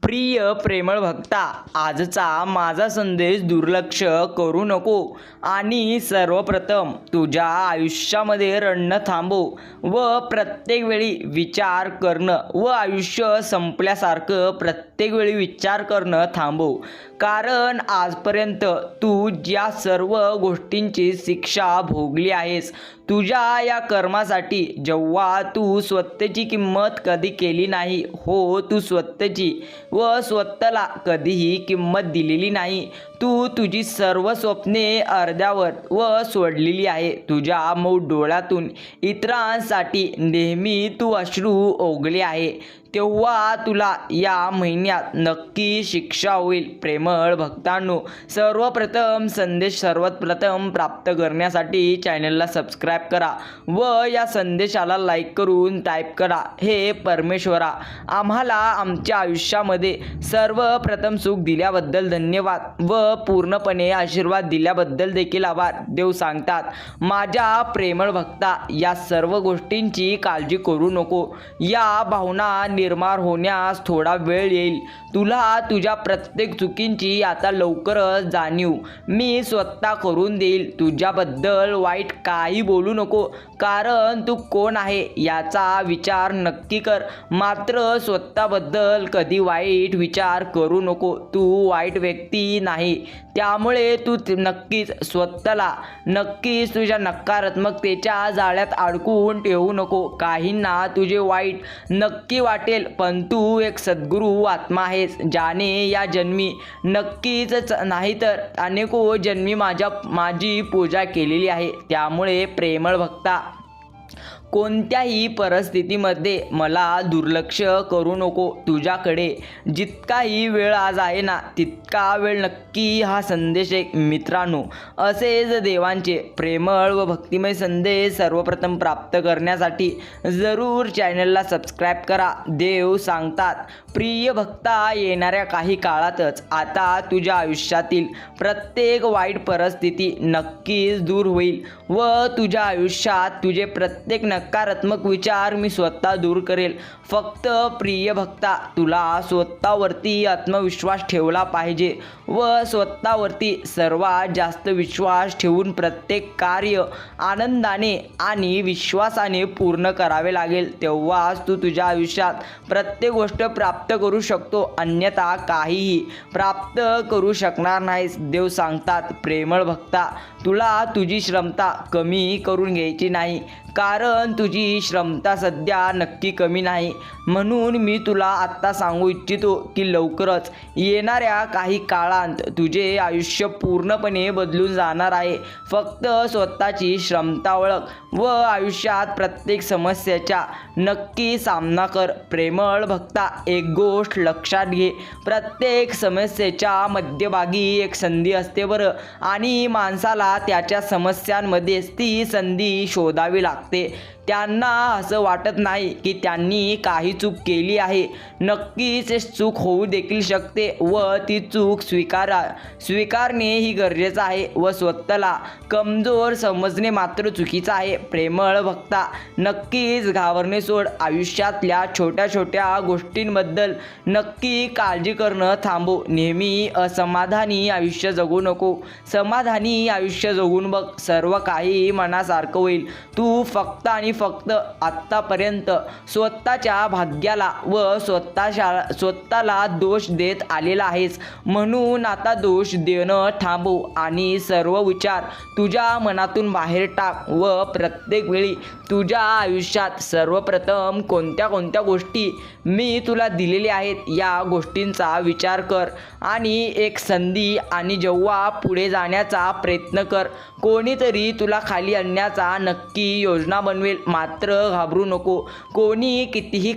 प्रिय प्रेमळ भक्ता, आजचा माझा संदेश दुर्लक्ष करू नको आणि सर्वप्रथम तुझ्या आयुष्यामध्ये रडणं थांबव व प्रत्येक वेळी विचार करणं व आयुष्य संपल्यासारखं प्रत्येक वेळी विचार करणं थांबव. कारण आजपर्यंत तू ज्या सर्व गोष्टींची शिक्षा भोगली आहेस, तुझ्या या कर्मासाठी, जेव्हा तू स्वतःची किंमत कधी केली नाही, हो तू स्वतःची व स्वतःला कधीही किंमत दिलेली नाही. तू तुझी सर्व स्वप्ने अर्ध्यावर व सोडलेली आहे. तुझ्या मऊ डोळ्यातून इतरांसाठी नेहमी तू अश्रू ओघले आहे, तेव्हा तुला या महिन्यात नक्की शिक्षा होईल. प्रेमळ भक्तांनो, सर्वप्रथम संदेश सर्वप्रथम प्राप्त करण्यासाठी चॅनलला सबस्क्राईब करा व या संदेशाला लाईक करून टाईप करा, हे परमेश्वरा, आम्हाला आमच्या आयुष्यामध्ये सर्वप्रथम सुख दिल्याबद्दल धन्यवाद व पूर्णपणे आशीर्वाद दिल्याबद्दल देखील आभार. देव सांगतात, माझ्या प्रेमळ भक्ता, या सर्व गोष्टींची काळजी करू नको. या भावना निर्माण होण्यास थोडा वेळ येईल. तुला तुझ्या प्रत्येक चुकींची आता लवकरच जाणीव मी स्वतः करून देईल. तुझ्याबद्दल वाईट काही बोलू नको, कारण तू कोण आहे याचा विचार नक्की कर, मात्र स्वतःबद्दल कधी वाईट विचार करू नको. तू वाईट व्यक्ती नाही, त्यामुळे तू नक्कीच नक्कीच तुझ्या नकारात्मकतेच्या जाळ्यात अडकून ठेवू नको. काहींना तुझे वाईट नक्की वाटेल, पण तू एक सद्गुरू आत्मा आहेस, ज्याने या जन्मी नक्कीच नाही तर अनेको जन्मी माझी पूजा केलेली आहे. त्यामुळे प्रेमळ भक्ता, कोणत्याही परिस्थितीमध्ये मला दुर्लक्ष करू नको. तुझ्याकडे जितकाही वेळ आज आहे ना, तितका वेळ नक्की हा संदेश एक. मित्रांनो, असेच देवांचे प्रेमळ व भक्तिमय संदेश सर्वप्रथम प्राप्त करण्यासाठी जरूर चॅनलला सबस्क्राईब करा. देव सांगतात, प्रिय भक्ता, येणाऱ्या काही काळातच आता तुझ्या आयुष्यातील प्रत्येक वाईट परिस्थिती नक्कीच दूर होईल व तुझ्या आयुष्यात तुझे प्रत्येक नकारात्मक विचार मी स्वतः दूर करेल. फक्त प्रिय भक्ता, तुला स्वतःवरती आत्मविश्वास ठेवला पाहिजे व स्वतःवरती सर्वात जास्त विश्वास ठेवून प्रत्येक कार्य आनंदाने आणि विश्वासाने पूर्ण करावे लागेल. तेव्हाच तू तुझ्या आयुष्यात प्रत्येक गोष्ट प्राप्त करू शकतो, अन्यथा काहीही प्राप्त करू शकणार नाहीस. देव सांगतात, प्रेमळ भक्ता, तुला तुझी क्षमता कमी करून घ्यायची नाही, कारण तुझी क्षमता सध्या नक्की कमी नाही. म्हणून मी तुला आत्ता सांगू इच्छितो की लवकरच येणाऱ्या काही काळात तुझे आयुष्य पूर्णपणे बदलून जाणार आहे. फक्त स्वतःची क्षमता ओळख व आयुष्यात प्रत्येक समस्येचा नक्की सामना कर. प्रेमळ भक्ता, एक गोष्ट लक्षात घे, प्रत्येक समस्येच्या मध्यभागी एक संधी असते बरं, आणि माणसाला त्याच्या समस्यांमध्येच ती संधी शोधावी लागते. त्यांना असं वाटत नाही की त्यांनी काही चूक केली आहे. नक्कीच चूक होऊ देखील शकते व ती चूक स्वीकारणे ही गरजेचं आहे व स्वतःला कमजोर समजणे मात्र चुकीचं आहे. प्रेमळ भक्ता, नक्कीच घाबरणे सोड. आयुष्यातल्या छोट्या छोट्या गोष्टींबद्दल नक्की काळजी करणं थांबव. नेहमी असमाधानी आयुष्य जगू नको, समाधानी आयुष्य जगून बघ. सर्व काही मनासारखं होईल. तू फक्त आणि फक्त आत्तापर्यंत स्वतःच्या भाग्याला व स्वतःला दोष देत आलेला आहेस, म्हणून आता दोष देणं थांबव आणि सर्व विचार तुझ्या मनातून बाहेर टाक व प्रत्येक वेळी तुझ्या आयुष्यात सर्वप्रथम कोणत्या गोष्टी मी तुला दिलेल्या आहेत या गोष्टींचा विचार कर आणि एक संधी आणि जेव्हा पुढे जाण्याचा प्रयत्न कर. कोणीतरी तुला खाली आणण्याचा नक्की योजना बनवेल, मात्र घाबरू नको. कोणी कितीही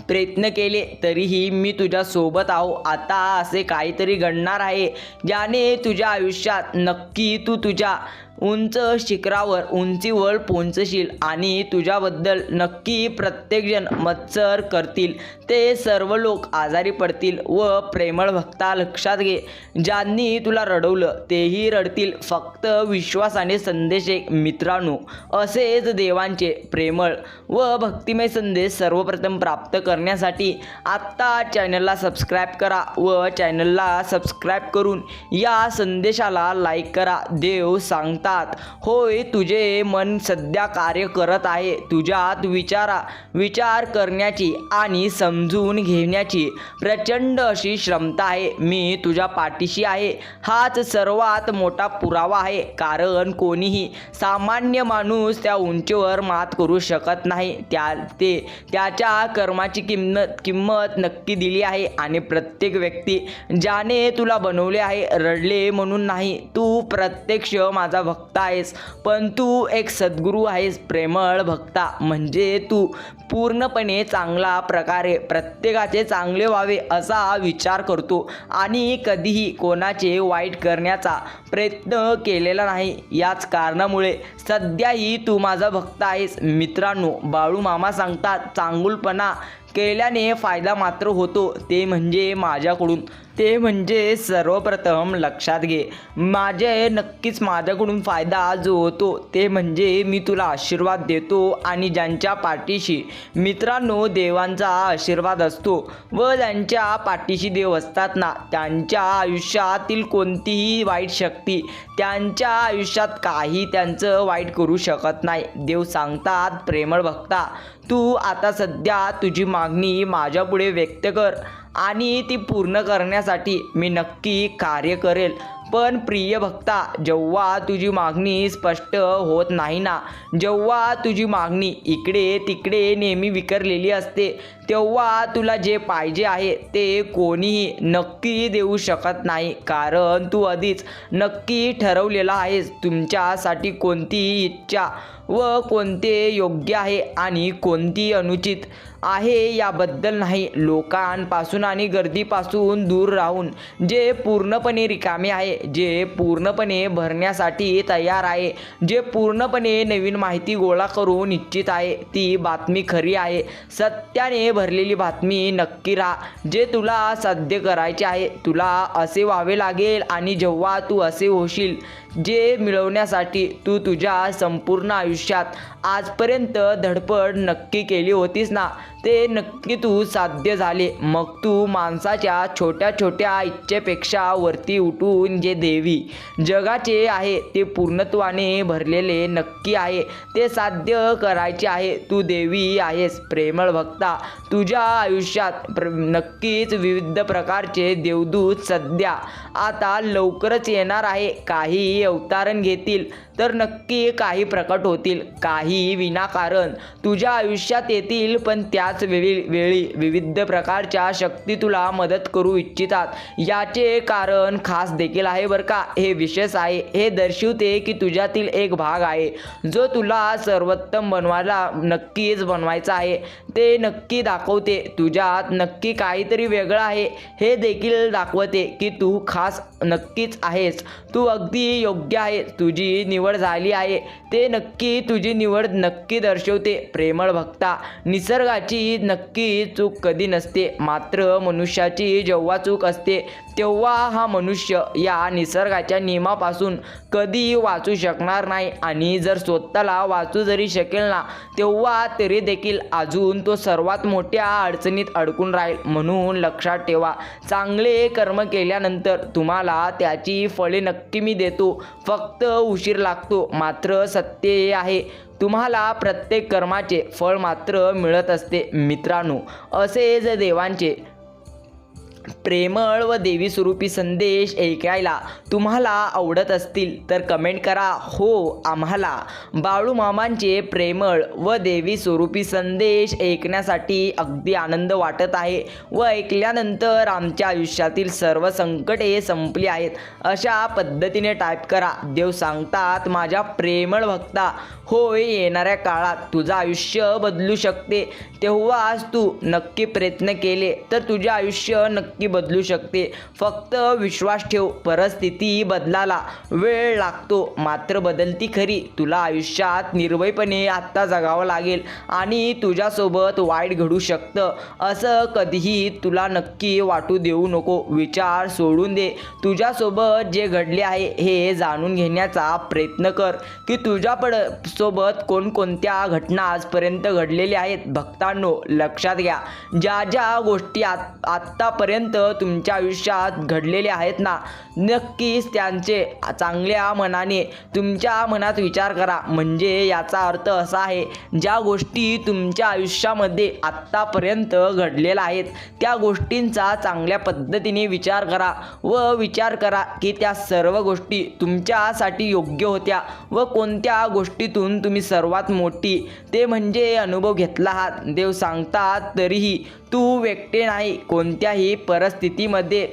प्रयत्न केले तरीही मी तुझ्या सोबत आहो. आता असे काहीतरी घडणार आहे ज्याने तुझ्या आयुष्यात नक्की तू तुझ्या उंच शिखरावर उंचीवर पोहोचशील आणि तुझ्याबद्दल नक्की प्रत्येकजण मत्सर करतील. ते सर्व लोक आजारी पडतील व प्रेमळ भक्ता लक्षात घे, ज्यांनी तुला रडवलं तेही रडतील. फक्त विश्वासाने संदेश ऐक मित्रांनो. असेच देवांचे प्रेमळ व भक्तिमय संदेश सर्वप्रथम प्राप्त करण्यासाठी आत्ता चॅनलला सबस्क्राईब करा व चॅनलला सबस्क्राईब करून या संदेशाला लाईक करा. देव सांगतात, होय, तुझे मन सध्या कार्य करत आहे. तुझ्यात विचार करण्याची आणि समजून घेण्याची प्रचंड अशी क्षमता आहे. मी तुझ्या पाठीशी आहे. हाच सर्वात मोठा पुरावा आहे, कारण कोणीही सामान्य माणूस त्या उंचीवर मात करू शकत नाही. त्याच्या कर्माची किंमत नक्की दिली आहे. आणि प्रत्येक व्यक्ती ज्याने तुला बनवले आहे रडले म्हणून नाही. तू प्रत्यक्ष माझा भक्त आहेस, पण तू एक सद्गुरू आहेस. प्रेमळ भक्ता म्हणजे तू पूर्णपणे चांगला प्रकारे प्रत्येकाचे चांगले व्हावे असा विचार करतो आणि कधीही कोणाचे वाईट करण्याचा प्रयत्न केलेला नाही. याच कारणामुळे सध्याही तू माझा भक्त आहेस. मित्रांनो, बाळू मामा सांगतात, चांगुलपणा केल्याने फायदा मात्र होतो, ते म्हणजे माझ्याकडून. ते म्हणजे सर्वप्रथम लक्षात घे, नक्कीच माझ्याकडून फायदा जो होतो ते म्हणजे मी तुला आशीर्वाद देतो आणि ज्यांच्या पाठीशी मित्रांनो देवांचा आशीर्वाद असतो व ज्यांच्या पाठीशी देव असतात ना, त्यांच्या आयुष्यातील कोणतीही वाईट शक्ती त्यांच्या आयुष्यात काही त्यांचं वाईट करू शकत नाही. देव सांगतात, प्रेमळ भक्ता, तू आता सध्या तुझी मागणी माझ्यापुढे व्यक्त कर आणि ती पूर्ण करण्यासाठी मी नक्की कार्य करेल. पण प्रिय भक्ता, जेव्हा तुझी मागणी स्पष्ट होत नाही ना, जेव्हा तुझी मागणी इकडे तिकडे नेहमी विखरलेली असते, तेव्हा तुला जे पाहिजे आहे ते कोणीही नक्की देऊ शकत नाही. कारण तू आधीच नक्की ठरवलेला आहेस तुमच्यासाठी कोणती इच्छा व कोणते योग्य आहे आणि कोणती अनुचित आहे याबद्दल नाही. लोकांपासून आणि गर्दीपासून दूर राहून जे पूर्णपणे रिकामे आहे, जे पूर्णपणे भरण्यासाठी तयार आहे, जे पूर्णपणे नवीन माहिती गोळा करून इच्छित आहे, ती बातमी खरी आहे. सत्याने भरलेली बातमी नक्की राहा. जे तुला साध्य करायचे आहे, तुला असे व्हावे लागेल. आणि जेव्हा तू असे होशील, जे मिळवण्यासाठी तू तुझ्या संपूर्ण आयुष्यात आजपर्यंत धडपड नक्की केली होतीस ना, ते नक्की तू साध्य झाले. मग तू माणसाच्या छोट्या छोट्या इच्छेपेक्षा वरती उठून जे देवी जगाचे आहे ते पूर्णत्वाने भरलेले नक्की आहे, ते साध्य करायचे आहे. तू देवी आहेस. प्रेमळ भक्ता, तुझ्या आयुष्यात नक्कीच विविध प्रकारचे देवदूत सध्या आता लवकरच येणार आहे. काही अवतारण घेतील तर नक्की काही प्रकट होतील, काही विनाकारण तुझ्या आयुष्यात येतील. पण त्याच वेळी विविध प्रकारच्या शक्ती तुला मदत करू इच्छितात. याचे कारण खास देखील आहे बरं का. हे विशेष आहे. हे दर्शवते की तुझ्यातील एक भाग आहे जो तुला सर्वोत्तम बनवायला नक्कीच बनवायचा आहे. ते नक्की दाखवते तुझ्यात नक्की काहीतरी वेगळं आहे. हे देखील दाखवते की तू खास नक्कीच आहेस. तू अगदी योग्य आहे. तुझी निवड झाली आहे. ते नक्की तुझी निवड नक्की दर्शवते. प्रेमळ भक्ता, निसर्गाची नक्की चूक कधी नसते, मात्र मनुष्याची जेव्हा चूक असते तेव्हा हा मनुष्य या निसर्गाच्या नियमापासून कधी वाचू शकणार नाही. आणि जर स्वतःला वाचू जरी शकेल ना, तेव्हा तरी देखील अजून तो सर्वात मोठ्या अडचणीत अडकून राहील. म्हणून लक्षात ठेवा, चांगले कर्म केल्यानंतर तुम्हाला त्याची फळे नक्की मी देतो. फक्त उशीर लागतो. मात्र सत्य हे आहे, तुम्हाला प्रत्येक कर्माचे फळ मात्र मिळत असते. मित्रांनो, असेच देवांचे प्रेमळ व देवी स्वरूपी संदेश ऐकायला तुम्हाला आवडत असतील तर कमेंट करा, हो आम्हाला बाळू मामांचे प्रेमळ व देवी स्वरूपी संदेश ऐकण्यासाठी अगदी आनंद वाटत आहे व ऐकल्यानंतर आमच्या आयुष्यातील सर्व संकटे संपली आहेत अशा पद्धतीने टाईप करा. देव सांगतात, माझ्या प्रेमळ भक्ता, होय, येणाऱ्या काळात तुझं आयुष्य बदलू शकते. तेव्हाच तू नक्की प्रयत्न केले तर तुझे आयुष्य नक्की बदलू शकते. फक्त विश्वास ठेव. परिस्थिती बदलायला वेळ लागतो, मात्र बदलती खरी. तुला आयुष्यात निर्भयपणे आत्ता जगावं लागेल आणि तुझ्यासोबत वाईट घडू शकतं असं कधीही तुला नक्की वाटू देऊ नको. विचार सोडून दे. तुझ्यासोबत जे घडले आहे हे जाणून घेण्याचा प्रयत्न कर की सोबत कोणकोणत्या घटना आजपर्यंत घडलेल्या आहेत. भक्तांनो, लक्षात घ्या, ज्या ज्या गोष्टी आत्तापर्यंत तुमच्या आयुष्यात घडलेल्या आहेत ना, नक्कीच त्यांचे चांगल्या मनाने तुमच्या मनात विचार करा. म्हणजे याचा अर्थ असा आहे, ज्या गोष्टी तुमच्या आयुष्यामध्ये आत्तापर्यंत घडलेल्या आहेत त्या गोष्टींचा चांगल्या पद्धतीने विचार करा व विचार करा की त्या सर्व गोष्टी तुमच्यासाठी योग्य होत्या व कोणत्या गोष्टीतून तुम्ही सर्वात मोठी ते म्हणजे अनुभव घेतला आहात. देव सांगतात, तरीही तू एकटे नाही. कोणत्याही परिस्थितीमध्ये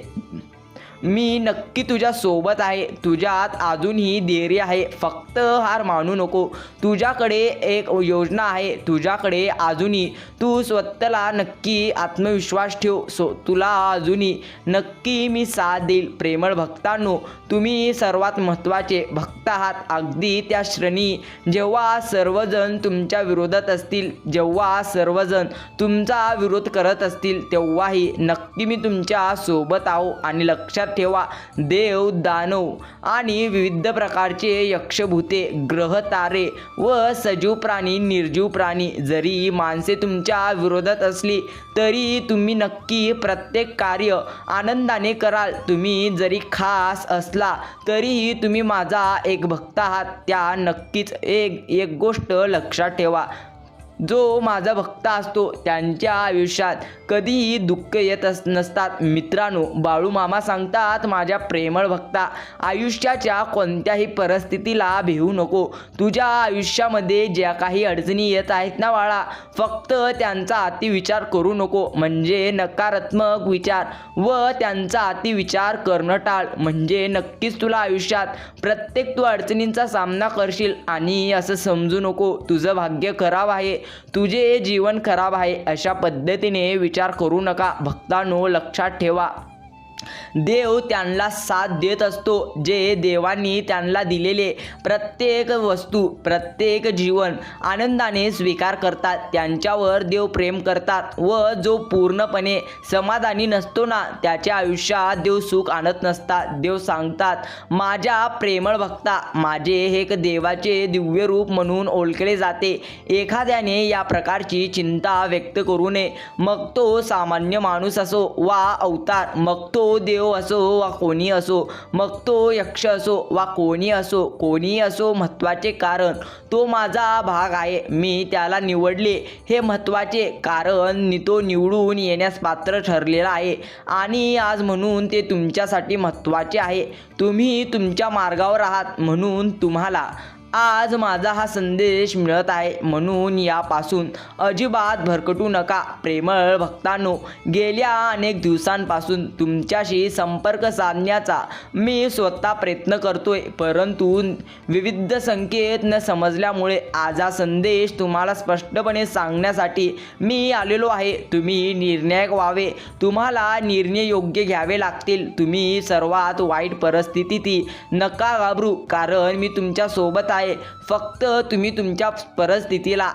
मी नक्की तुझ्या सोबत आहे. तुझ्यात अजूनही धैर्य आहे. फक्त हार मानू नको. तुझ्याकडे एक योजना आहे. तुझ्याकडे अजूनही तू स्वतःला नक्की आत्मविश्वास ठेव. तुला अजूनही नक्की मी साथ देईल. प्रेमळ भक्तांनो, तुम्ही सर्वात महत्त्वाचे भक्त आहात. अगदी त्या क्षणी जेव्हा सर्वजण तुमच्या विरोधात असतील, जेव्हा सर्वजण तुमचा विरोध करत असतील, तेव्हाही नक्की मी तुमच्या सोबत आहो. आणि लक्षात ठेवा, देव, दानव आणि विविध प्रकारचे यक्षभूते, ग्रह, तारे व सजीव प्राणी, निर्जीव प्राणी, जरी माणसे तुमच्या विरोधात असली तरी तुम्ही नक्की प्रत्येक कार्य आनंदाने कराल. तुम्ही जरी खास असला तरीही तुम्ही माझा एक भक्त आहात. त्या नक्कीच एक गोष्ट लक्षात ठेवा, जो माझा भक्त असतो त्यांच्या आयुष्यात कधीही दुःख येत नसतात. मित्रांनो, बाळूमामा सांगतात, माझ्या प्रेमळ भक्ता, आयुष्याच्या कोणत्याही परिस्थितीला भिवू नको. तुझ्या आयुष्यामध्ये ज्या काही अडचणी येत आहेत ना बाळा, फक्त त्यांचा अतिविचार करू नको. म्हणजे नकारात्मक विचार व त्यांचा अतिविचार करणं टाळ. म्हणजे नक्कीच तुला आयुष्यात प्रत्येक तू अडचणींचा सामना करशील. आणि असं समजू नको तुझं भाग्य खराब आहे, तुझे जीवन खराब आहे, अशा पद्धतीने विचार करू नका. भक्तांनो, लक्षात ठेवा, देव त्यांना साथ देत असतो जे देवांनी त्यांना दिलेले प्रत्येक वस्तू, प्रत्येक जीवन आनंदाने स्वीकार करतात. त्यांच्यावर देव प्रेम करतात व जो पूर्णपणे समाधानी नसतो ना, त्याच्या आयुष्यात देव सुख आणत नसतात. देव सांगतात, माझ्या प्रेमळ भक्ता, माझे हे एक देवाचे दिव्य रूप म्हणून ओळखले जाते. एखाद्याने या प्रकारची चिंता व्यक्त करू नये. मग तो सामान्य माणूस असो वा अवतार, मग तो देव असो वा कोणी असो, मग तो यक्ष असो वा कोणी असो, महत्त्वाचे कारण तो माझा भाग आहे. मी त्याला निवडले हे महत्त्वाचे, कारण तो निवडून येण्यास पात्र ठरलेला आहे आणि आज म्हणून ते तुमच्यासाठी महत्त्वाचे आहे. तुम्ही तुमच्या मार्गावर आहात म्हणून तुम्हाला आज माझा हा संदेश मिळत आहे. म्हणून यापासून अजिबात भरकटू नका. प्रेमळ भक्तांनो, गेल्या अनेक दिवसांपासून तुमच्याशी संपर्क साधण्याचा मी स्वतः प्रयत्न करतोय, परंतु विविध संकेत न समजल्यामुळे आज हा संदेश तुम्हाला स्पष्टपणे सांगण्यासाठी मी आलेलो आहे. तुम्ही निर्णायक व्हावे. तुम्हाला निर्णय योग्य घ्यावे लागतील. तुम्ही सर्वात वाईट परिस्थितीत नका घाबरू, कारण मी तुमच्या सोबत आहे. फक्त तुम्ही तुमच्या परिस्थितीला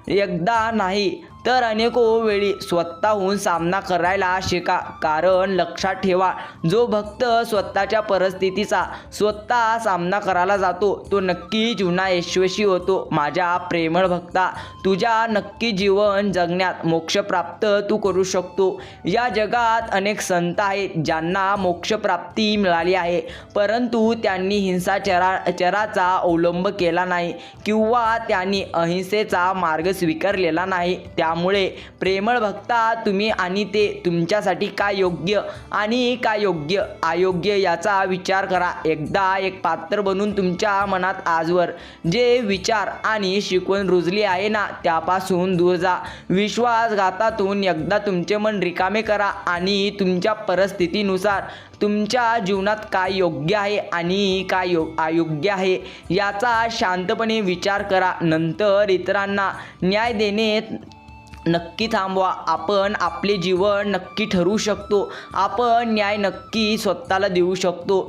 एकदा नाही तर अनेको वेळी स्वतःहून सामना करायला शिका. कारण लक्षात ठेवा, जो भक्त स्वतःच्या परिस्थितीचा स्वतः सामना करायला जातो तो नक्की जीवनात यशस्वी होतो. माझ्या प्रेमळ भक्ता, तुझ्या नक्की जीवन जगण्यात मोक्षप्राप्त तू करू शकतो. या जगात अनेक संत आहेत ज्यांना मोक्षप्राप्ती मिळाली आहे, परंतु त्यांनी हिंसाचाराचा अवलंब केला नाही किंवा त्यांनी अहिंसेचा मार्ग स्वीकारलेला नाही. त्यामुळे प्रेमळ भक्ता, तुम्ही आणि ते तुमच्यासाठी काय योग्य आणि काय अयोग्य याचा विचार करा. एकदा एक पात्र बनून तुमच्या मनात आजवर जे विचार आणि शिकवण रुजली आहे ना, त्यापासून दूर जा. विश्वासघातातून एकदा तुमचे मन रिकामे करा आणि तुमच्या परिस्थितीनुसार तुमच्या जीवनात काय योग्य आहे आणि काय अयोग्य आहे याचा शांतपणे विचार करा. नंतर इतरांना न्याय देणे नक्की थांबवा. आपण आपले जीवन नक्की ठरवू शकतो. आपण न्याय नक्की स्वतःला देऊ शकतो.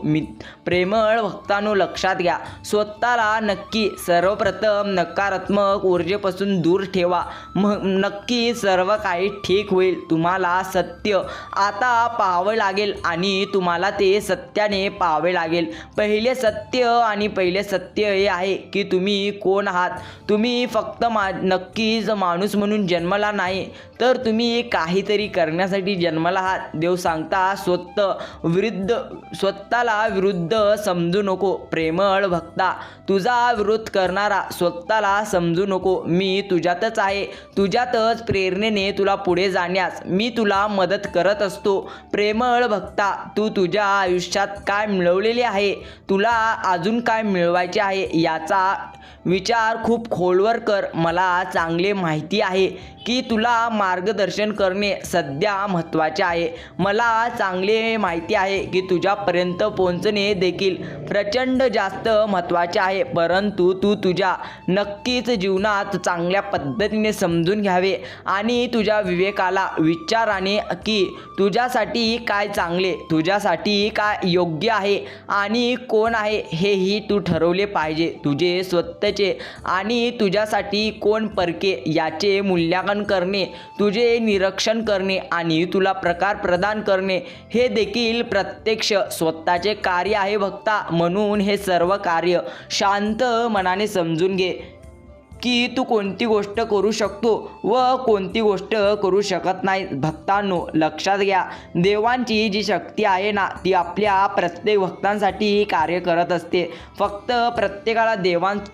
प्रेमळ भक्तांनो, लक्षात घ्या, स्वतःला नक्की सर्वप्रथम नकारात्मक ऊर्जेपासून दूर ठेवा. मग नक्की सर्व काही ठीक होईल. तुम्हाला सत्य आता पाहावं लागेल आणि तुम्हाला ते सत्याने पाहावे लागेल. पहिले सत्य हे आहे की तुम्ही कोण आहात. तुम्ही फक्त नक्कीच माणूस म्हणून जन्मला नाही, तर तुम्ही काहीतरी करण्यासाठी जन्मला आहात. देव सांगता स्वतःला विरुद्ध समजू नको. प्रेमळ भक्ता, तुझा विरोध करणारा स्वतःला समजू नको. मी तुझ्यातच आहे. तुझ्यातच प्रेरणेने तुला पुढे जाण्यास मी तुला मदत करत असतो. प्रेमळ भक्ता, तू तुझ्या आयुष्यात काय मिळवलेले आहे, तुला अजून काय मिळवायचे आहे याचा विचार खूप खोलवर कर. मला चांगले माहिती आहे की तुला मार्गदर्शन करणे सध्या महत्त्वाचे आहे. मला चांगले माहिती आहे की तुझ्यापर्यंत पोहोचणे देखील प्रचंड जास्त महत्त्वाचे आहे. परंतु तू तुझ्या नक्कीच जीवनात चांगल्या पद्धतीने समजून घ्यावे आणि तुझ्या विवेकाला विचाराने की तुझ्यासाठी काय चांगले, तुझ्यासाठी काय योग्य आहे आणि कोण आहे हेही तू ठरवले पाहिजे. तुझे स्वतःचे आणि तुझ्यासाठी कोण परके याचे मूल्यांकन करणे, तुझे निरीक्षण करणे आणि तुला प्रकार प्रदान करणे हे देखील प्रत्यक्ष स्वतःचे कार्य आहे भक्ता. म्हणून हे सर्व कार्य शांत मनाने समजून घे की तू कोणती गोष्ट करू शकतो व कोणती गोष्ट करू शकत नाही. भक्तांनो, लक्षात घ्या, देवांची जी शक्ती आहे ना, ती आपल्या प्रत्येक भक्तांसाठी कार्य करत असते. फक्त प्रत्येकाला देवांवरती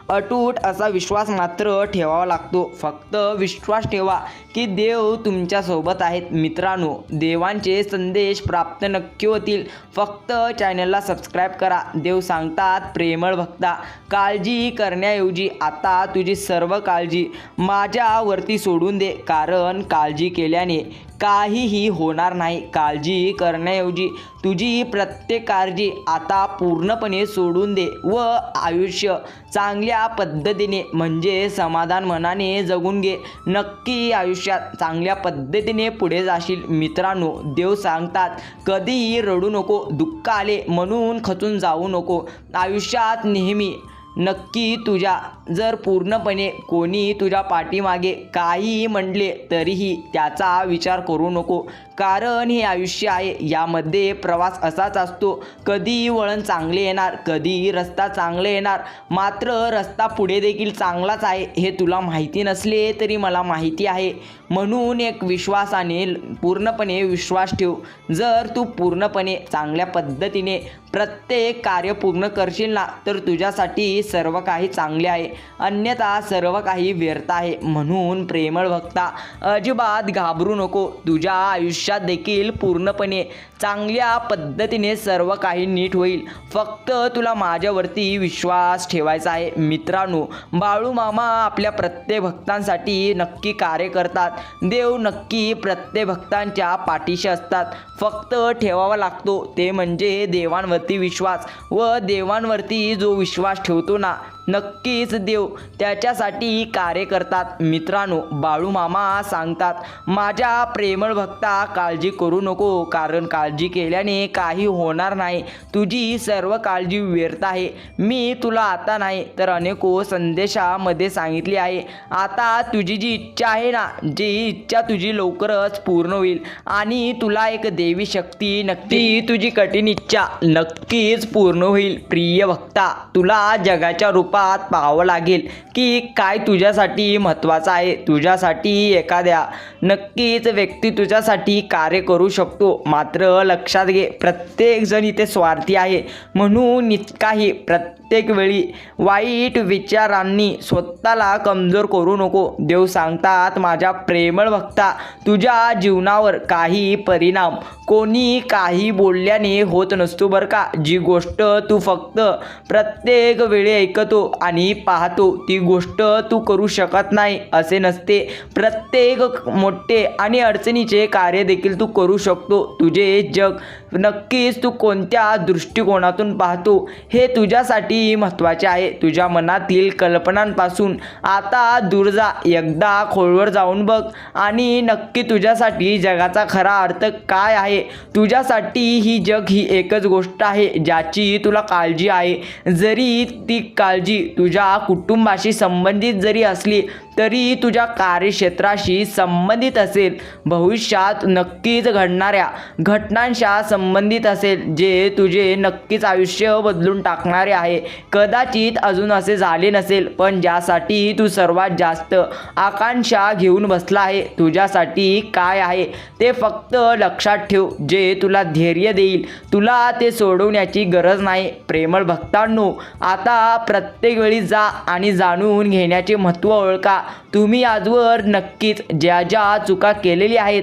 अटूट असा विश्वास मात्र ठेवावा लागतो. फक्त विश्वास ठेवा की देव तुमच्यासोबत आहेत. मित्रांनो, देवांचे संदेश प्राप्त नक्की होतील. फक्त चॅनलला सबस्क्राईब करा. देव सांगतात, प्रेमळ भक्ता, काळजी करण्याऐवजी आता तुझी सर्व काळजी माझ्यावरती सोडून दे. कारण काळजी केल्याने काहीही होणार नाही. काळजी करण्याऐवजी तुझी प्रत्येक काळजी आता पूर्णपणे सोडून दे व आयुष्य चांगल्या पद्धतीने म्हणजे समाधान मनाने जगून घे. नक्की आयुष्यात चांगल्या पद्धतीने पुढे जाशील. मित्रांनो, देव सांगतात, कधीही रडू नको. दुःख आले म्हणून खचून जाऊ नको. आयुष्यात नेहमी नक्की तुझ्या जर पूर्णपणे कोणी तुझ्या पाठीमागे काहीही म्हटले तरीही त्याचा विचार करू नको. कारण हे आयुष्य आहे. यामध्ये प्रवास असाच असतो. कधी वळण चांगले येणार, कधी रस्ता चांगले येणार. मात्र रस्ता पुढे देखील चांगलाच आहे हे तुला माहिती नसले तरी मला माहिती आहे. म्हणून एक विश्वासाने पूर्णपणे विश्वास ठेव. जर तू पूर्णपणे चांगल्या पद्धतीने प्रत्येक कार्य पूर्ण करशील ना, तर तुझ्यासाठी सर्व काही चांगले आहे. अन्यथा सर्व काही व्यर्थ आहे. म्हणून प्रेमळ भक्ता, अजिबात घाबरू नको. तुझ्या आयुष्यात देखील पूर्णपणे चांगल्या पद्धतीने सर्व काही नीट होईल. फक्त तुला माझ्यावरती विश्वास ठेवायचा आहे. मित्रांनो, बाळूमामा आपल्या प्रत्येक भक्तांसाठी नक्की कार्य करतात. देव नक्की प्रत्येक भक्तांच्या पाठीशी असतात. फक्त ठेवावा लागतो ते म्हणजे देवांवरती विश्वास. व देवांवरती जो विश्वास ठेवतो ना, नक्कीच देव त्याच्यासाठी कार्य करतात. मित्रांनो, बाळूमामा सांगतात, माझ्या प्रेमळ भक्ता, काळजी करू नको. कारण काळजी केल्याने काही होणार नाही. तुझी सर्व काळजी व्यर्थ आहे. मी तुला आता नाही तर अनेको संदेशामध्ये सांगितले आहे. आता तुझी जी इच्छा आहे ना, जी इच्छा तुझी लवकरच पूर्ण होईल आणि तुला एक देवी शक्ती नक्की तुझी कठीण इच्छा नक्कीच पूर्ण होईल. प्रिय भक्ता, तुला जगाच्या रूपात पाहावं लागेल की काय तुझ्यासाठी महत्त्वाचं आहे. तुझ्यासाठी एखाद्या नक्कीच व्यक्ती तुझ्यासाठी कार्य करू शकतो. मात्र लक्षात घे, प्रत्येक जण इथे स्वार्थी आहे. म्हणून काही प्रत्येक वेळी वाईट विचारांनी स्वतःला कमजोर करू नको. देव सांगतात, माझ्या प्रेमळ भक्ता, तुझ्या जीवनावर काही परिणाम कोणी काही बोलल्याने होत नसतो बरं का. जी गोष्ट तू फक्त प्रत्येक वेळी ऐकतो आणि पाहतो ती गोष्ट तू करू शकत नाही असे नसते. प्रत्येक मोठे आणि अडचणीचे कार्य देखील तू करू शकतो. तुझे जग नक्कीच तू कोणत्या दृष्टिकोनातून पाहतो हे तुझ्यासाठी महत्त्वाचे आहे. तुझ्या मनातील कल्पनांपासून आता दूर जा. एकदा खोलवर जाऊन बघ आणि नक्की तुझ्यासाठी जगाचा खरा अर्थ काय आहे. तुझ्यासाठी ही जग ही एकच गोष्ट आहे ज्याची तुला काळजी आहे. जरी ती काळजी तुझ्या कुटुंबाशी संबंधित जरी असली तरी तुझ्या कार्यक्षेत्राशी संबंधित असेल, भविष्यात नक्कीच घडणाऱ्या घटनांशी संबंधित असेल, जे तुझे नक्कीच आयुष्य बदलून टाकणारे आहे. कदाचित अजून असे झाले नसेल, पण ज्यासाठी तू सर्वात जास्त आकांक्षा घेऊन बसला आहे तुझ्यासाठी काय आहे ते फक्त लक्षात ठेव. जे तुला धैर्य देईल तुला ते सोडवण्याची गरज नाही. प्रेमळ भक्तांनो, आता प्रत्येक वेळी जा आणि जाणून घेण्याचे महत्त्व ओळखा. तुम्ही आजवर नक्कीच ज्या ज्या चुका केलेल्या आहेत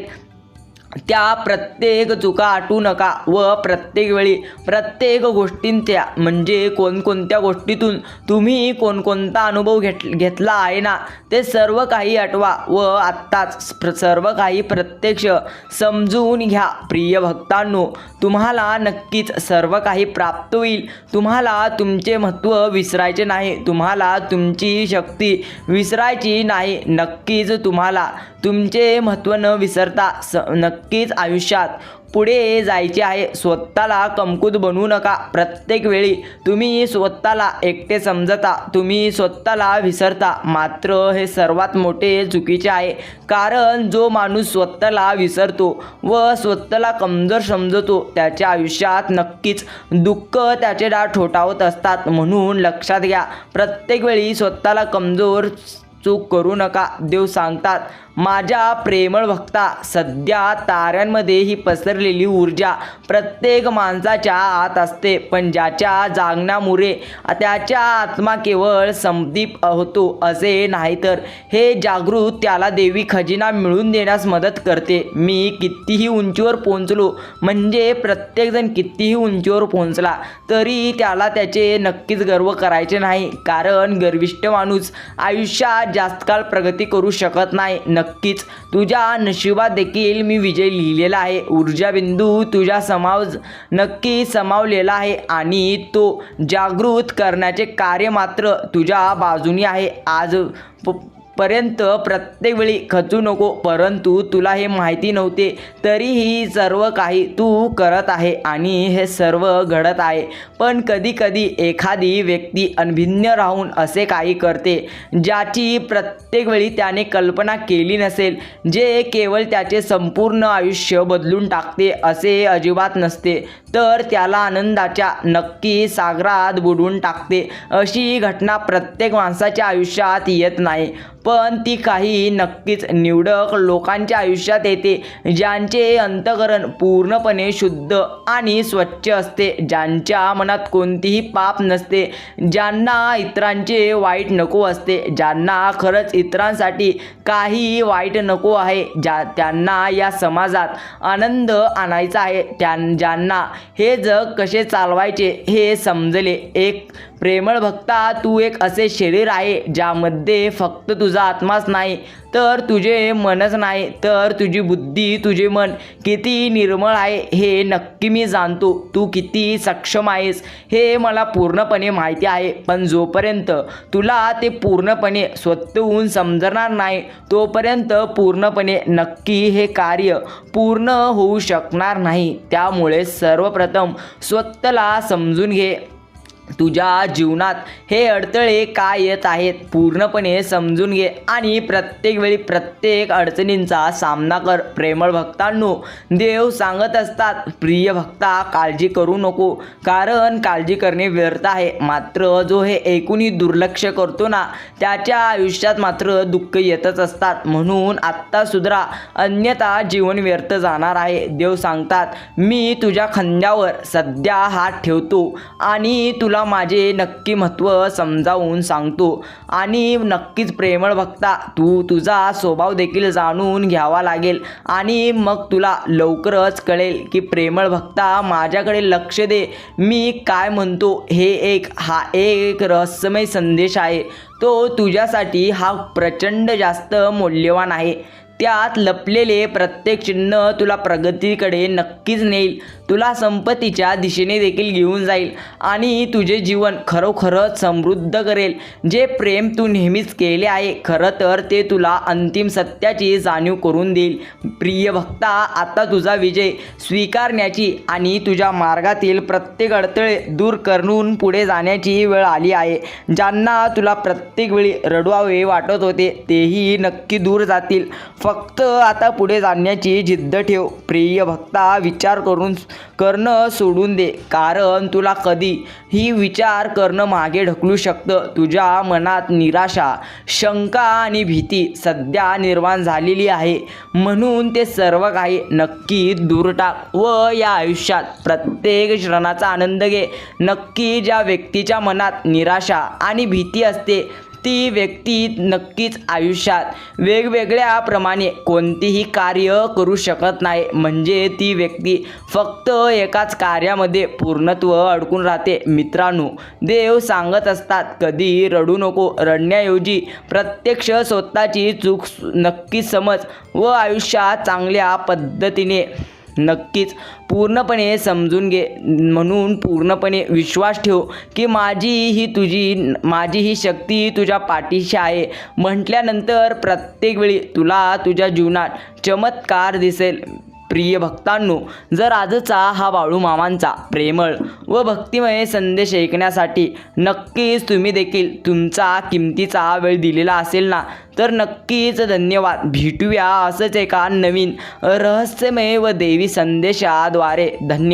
त्या प्रत्येक चुका आठवू नका व प्रत्येक वेळी प्रत्येक गोष्टींच्या म्हणजे कोणकोणत्या गोष्टीतून तुम्ही कोणकोणता अनुभव घेतला आहे ना ते सर्व काही आठवा व आत्ताच सर्व काही प्रत्यक्ष समजून घ्या. प्रिय भक्तांनो, तुम्हाला नक्कीच सर्व काही प्राप्त होईल. तुम्हाला तुमचे महत्त्व विसरायचे नाही. तुम्हाला तुमची शक्ती विसरायची नाही. नक्कीच तुम्हाला तुमचे महत्त्व न विसरता नक्कीच आयुष्यात पुढे जायचे आहे. स्वतःला कमकुवत बनवू नका. प्रत्येक वेळी तुम्ही स्वतःला एकटे समजता, तुम्ही स्वतःला विसरता. मात्र हे सर्वात मोठे चुकीचे आहे, कारण जो माणूस स्वतःला विसरतो व स्वतःला कमजोर समजतो त्याच्या आयुष्यात नक्कीच दुःख त्याचे डाळ ठोठावत असतात. म्हणून लक्षात घ्या, प्रत्येक वेळी स्वतःला कमजोर चूक करू नका. देव सांगतात, माझ्या प्रेमळ भक्ता, सध्या ताऱ्यांमध्ये ही पसरलेली ऊर्जा प्रत्येक माणसाच्या आत असते, पण ज्याच्या जागण्यामुळे त्याच्या आत्मा केवळ संदीप होतो असे नाही, तर हे जागृत त्याला देवी खजिना मिळवून देण्यास मदत करते. मी कितीही उंचीवर पोहोचलो म्हणजे प्रत्येकजण कितीही उंचीवर पोहोचला तरी त्याला त्याचे नक्कीच गर्व करायचे नाही, कारण गर्विष्ठ माणूस आयुष्यात जास्त काळ प्रगती करू शकत नाही. नक्कीच तुझ्या नशिबात देखील मी विजय लिहिलेला आहे. ऊर्जा बिंदू तुझ्या नक्की समावलेला आहे आणि तो जागृत करण्याचे कार्य मात्र तुझ्या बाजूने आहे. आज पर्यंत प्रत्येक वेळी खचू नको, परंतु तुला हे माहिती नव्हते तरीही सर्व काही तू करत आहे आणि हे सर्व घडत आहे. पण कधी कधी एखादी व्यक्ती अनभिज्ञ राहून असे काही करते ज्याची प्रत्येक वेळी त्याने कल्पना केली नसेल, जे केवळ त्याचे संपूर्ण आयुष्य बदलून टाकते. असे अजिबात नसते, तर त्याला आनंदाच्या नक्की सागरात बुडवून टाकते. अशी घटना प्रत्येक माणसाच्या आयुष्यात येत नाही, पण ती काही नक्कीच निवडक लोकांच्या आयुष्यात येते, ज्यांचे अंतःकरण पूर्णपणे शुद्ध आणि स्वच्छ असते, ज्यांच्या मनात कोणतीही पाप नसते, ज्यांना इतरांचे वाईट नको असते, ज्यांना खरंच इतरांसाठी काही वाईट नको आहे, त्यांना या समाजात आनंद आणायचा आहे, ज्यांना हे जग कसे चालवायचे हे समजले. एक प्रेमळ भक्ता, तू एक असे शरीर आहे ज्यामध्ये फक्त तुझा आत्माच नाही तर तुझे मनच नाही, तर तुझी बुद्धी, तुझे मन किती निर्मळ आहे हे नक्की मी जाणतो. तू किती सक्षम आहेस हे मला पूर्णपणे माहिती आहे, पण जोपर्यंत तुला ते पूर्णपणे स्वतःहून समजणार नाही तोपर्यंत पूर्णपणे नक्की हे कार्य पूर्ण होऊ शकणार नाही. त्यामुळे सर्वप्रथम स्वतःला समजून घे. तुझ्या जीवनात हे अडथळे काय येत आहेत पूर्णपणे समजून घे आणि प्रत्येक वेळी प्रत्येक अडचणींचा सामना कर. प्रेमळ भक्तांनो, देव सांगत असतात, प्रिय भक्ता, काळजी करू नको, कारण काळजी करणे व्यर्थ आहे. मात्र जो हे ऐकूनही दुर्लक्ष करतो ना त्याच्या आयुष्यात मात्र दुःख येतच असतात. म्हणून आत्ता सुधरा, अन्यथा जीवन व्यर्थ जाणार आहे. देव सांगतात, मी तुझ्या खांद्यावर सध्या हात ठेवतो आणि तुला माझे नक्की महत्त्व समजावून सांगतो. आणि नक्कीच प्रेमळ भक्ता, तुझा स्वभाव देखील जाणून घ्यावा लागेल आणि मग तुला लवकरच कळेल की प्रेमळ भक्ता, माझ्याकडे लक्ष दे, मी काय म्हणतो. हा एक रहस्यमय संदेश आहे. तो तुझ्यासाठी हा प्रचंड जास्त मौल्यवान आहे. त्यात लपलेले प्रत्येक चिन्ह तुला प्रगतीकडे नक्कीच नेईल, तुला संपत्तीच्या दिशेने देखील घेऊन जाईल आणि तुझे जीवन खरोखरच समृद्ध करेल. जे प्रेम तू नेहमीच केले आहे, खरं तर ते तुला अंतिम सत्याची जाणीव करून देईल. प्रिय भक्ता, आता तुझा विजय स्वीकारण्याची आणि तुझ्या मार्गातील प्रत्येक अडथळे दूर करून पुढे जाण्याची वेळ आली आहे. ज्यांना तुला प्रत्येक वेळी रडवावे वाटत होते, तेही नक्की दूर जातील. फक्त आता पुढे जाण्याची जिद्द ठेव. प्रिय भक्ता, विचार करणं सोडून दे, कारण तुला कधीही विचार करणं मागे ढकलू शकतं. तुझ्या मनात निराशा, शंका आणि भीती सध्या निर्माण झालेली आहे, म्हणून ते सर्व काही नक्की दूर टाक व या आयुष्यात प्रत्येक क्षणाचा आनंद घे. नक्की ज्या व्यक्तीच्या मनात निराशा आणि भीती असते, ती व्यक्ती नक्कीच आयुष्यात वेगवेगळ्या प्रमाणे कोणतेही कार्य करू शकत नाही. म्हणजे ती व्यक्ती फक्त एकाच कार्यामध्ये पूर्णत्व अडकून राहते. मित्रांनो, देव सांगत असतात, कधी रडू नको. रडण्याऐवजी प्रत्यक्ष स्वतःची चूक नक्कीच समज व आयुष्यात चांगल्या पद्धतीने नक्कीच पूर्णपणे समजून घे. म्हणून पूर्णपणे विश्वास ठेव की माझी ही शक्ती तुझ्या पाठीशी आहे म्हटल्यानंतर प्रत्येक वेळी तुला तुझ्या जीवनात चमत्कार दिसेल. प्रिय भक्तांनो, जर आजचा हा बाळूमामांचा प्रेमळ व भक्तिमय संदेश ऐकण्यासाठी नक्कीच तुम्ही देखील तुमचा किमतीचा वेळ दिलेला असेल ना, तर नक्कीच धन्यवाद. भेटूया असंच एका नवीन रहस्यमय व देवी संदेशाद्वारे. धन्यवाद.